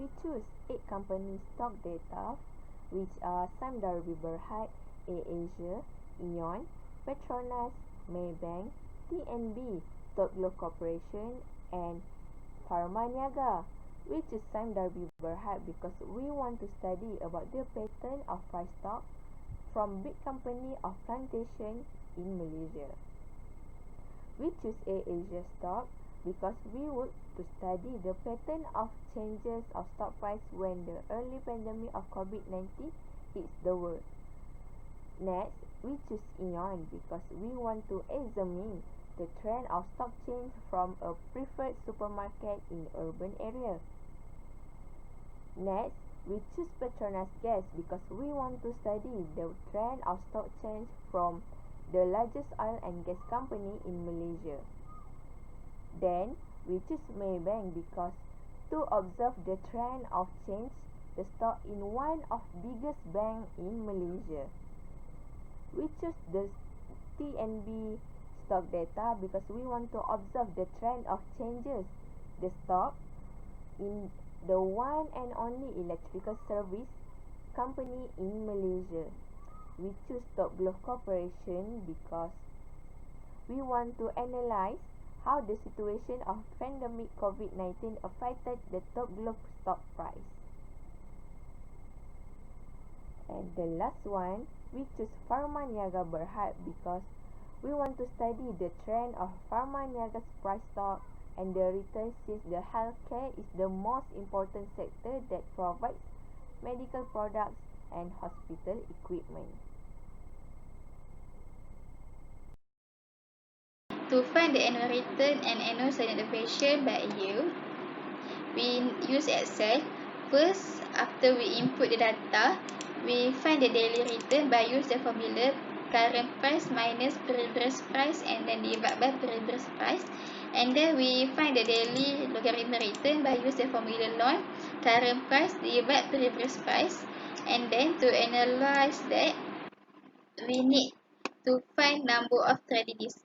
we choose 8 company stock data, which are Sime Darby Berhad, AirAsia, Aeon, Petronas, Maybank, TNB, Top Glove Corporation, and Pharma Niaga. We choose Sime Darby Berhad because we want to study about the pattern of price stock from big company of plantation in Malaysia. We choose AirAsia stock because we would to study the pattern of changes of stock price when the early pandemic of COVID-19 hits the world. Next, we choose Aeon because we want to examine the trend of stock change from a preferred supermarket in urban area. Next, we choose Petronas Gas because we want to study the trend of stock change from the largest oil and gas company in Malaysia. Then, we choose Maybank because to observe the trend of change the stock in one of biggest bank in Malaysia. We choose the TNB stock data because we want to observe the trend of changes the stock in the one and only electrical service company in Malaysia. We choose Top Glove Corporation because we want to analyze how the situation of pandemic COVID-19 affected the Top Glove stock price. And the last one, we choose Pharma Niaga Berhad because we want to study the trend of Pharma Niaga's price stock and the return since the healthcare is the most important sector that provides medical products and hospital equipment. To find the annual return and annual standard deviation by year, we use Excel. First, after we input the data, we find the daily return by use the formula current price minus previous price and then divide by previous price. And then we find the daily logarithmic return by use the formula ln current price divide previous price. And then to analyze that, we need to find number of trading days.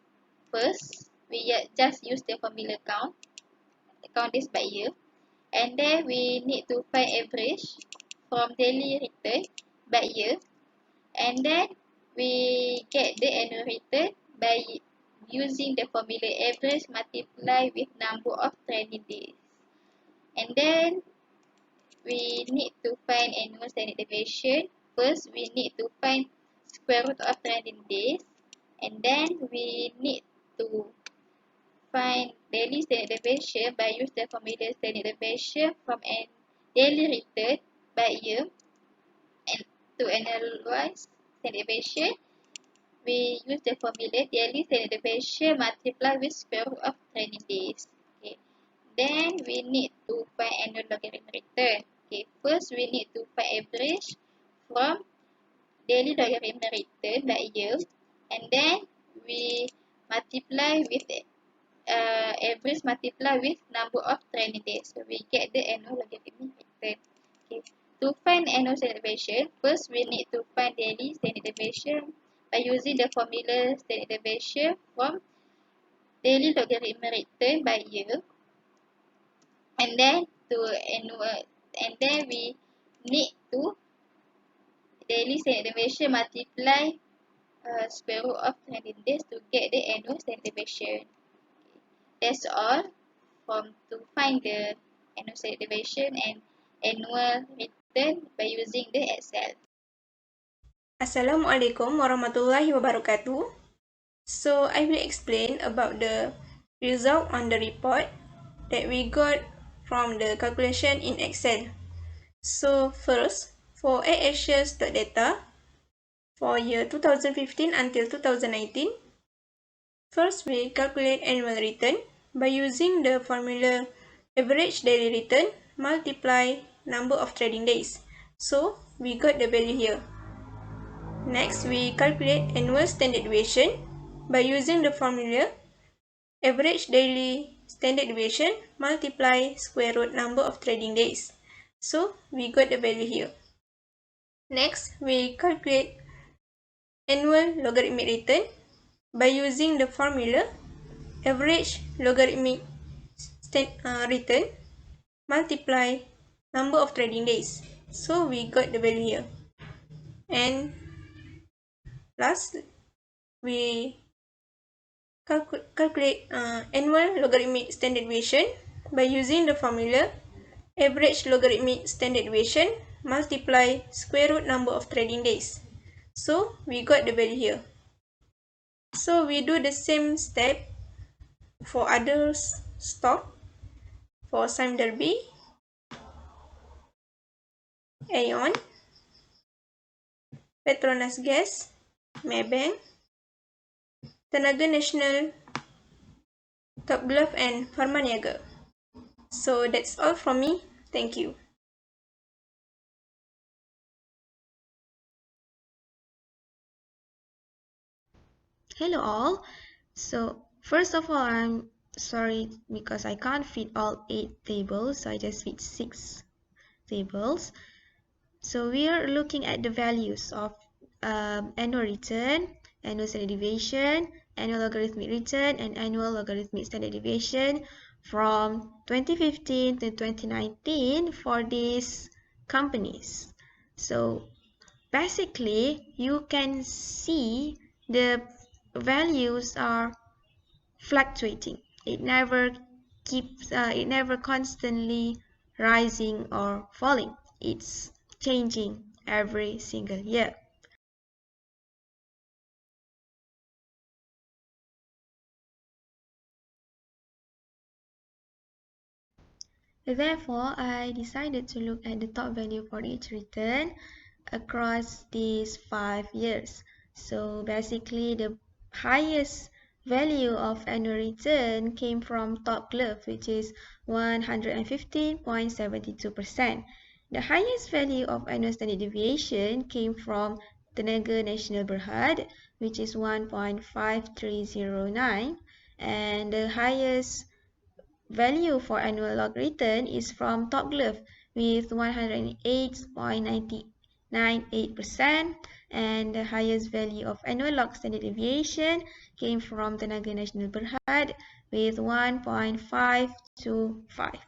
First, we just use the formula count days by year, and then we need to find average from daily return by year, and then we get the annual return by using the formula average multiply with number of trading days. And then we need to find annual standard deviation. First, we need to find square root of trading days, and then we need to find daily standard deviation by use the formula standard deviation from a daily return by year. And to analyze standard deviation, we use the formula daily standard deviation multiplied with square root of trading days. Okay. Then we need to find annual logarithmic return. Okay. First, we need to find average from daily logarithmic return by year, and then we multiply with average multiply with number of trading days. So we get the annual logarithmic return. Okay. To find annual standard deviation, first we need to find daily standard deviation by using the formula standard deviation from daily logarithmic return by year. And then we need to daily standard deviation multiply square root of trading days to get the annual standard deviation. That's all to find the annual standard deviation and annual return by using the Excel. Assalamualaikum warahmatullahi wabarakatuh. So I will explain about the result on the report that we got from the calculation in Excel. So first, for AirAsia's data for year 2015 until 2019, first we calculate annual return by using the formula average daily return multiply number of trading days. So we got the value here. Next, we calculate annual standard deviation by using the formula average daily standard deviation multiply square root number of trading days. So we got the value here. Next, we calculate annual logarithmic return by using the formula average logarithmic return multiply number of trading days. So we got the value here. And last, we calculate annual logarithmic standard deviation by using the formula average logarithmic standard deviation multiply square root number of trading days. So we got the value here. So we do the same step for other stock. For Sime Darby, Aeon, Petronas Gas, Maybank, Tenaga Nasional, Top Glove, and Pharma-Niaga. So that's all from me. Thank you. Hello all. So first of all, I'm sorry because I can't fit all 8 tables, so I just fit 6 tables. So we are looking at the values of annual return, annual standard deviation, annual logarithmic return, and annual logarithmic standard deviation from 2015 to 2019 for these companies. So basically, you can see the values are fluctuating. It never constantly rising or falling. It's changing every single year. Therefore, I decided to look at the top value for each return across these 5 years. So basically, the highest value of annual return came from Top Glove, which is 115.72%. The highest value of annual standard deviation came from Tenaga Nasional Berhad, which is 1.5309, and the highest value for annual log return is from Top Glove with 108.98%, and the highest value of annual log standard deviation came from Tenaga Nasional Berhad with 1.525.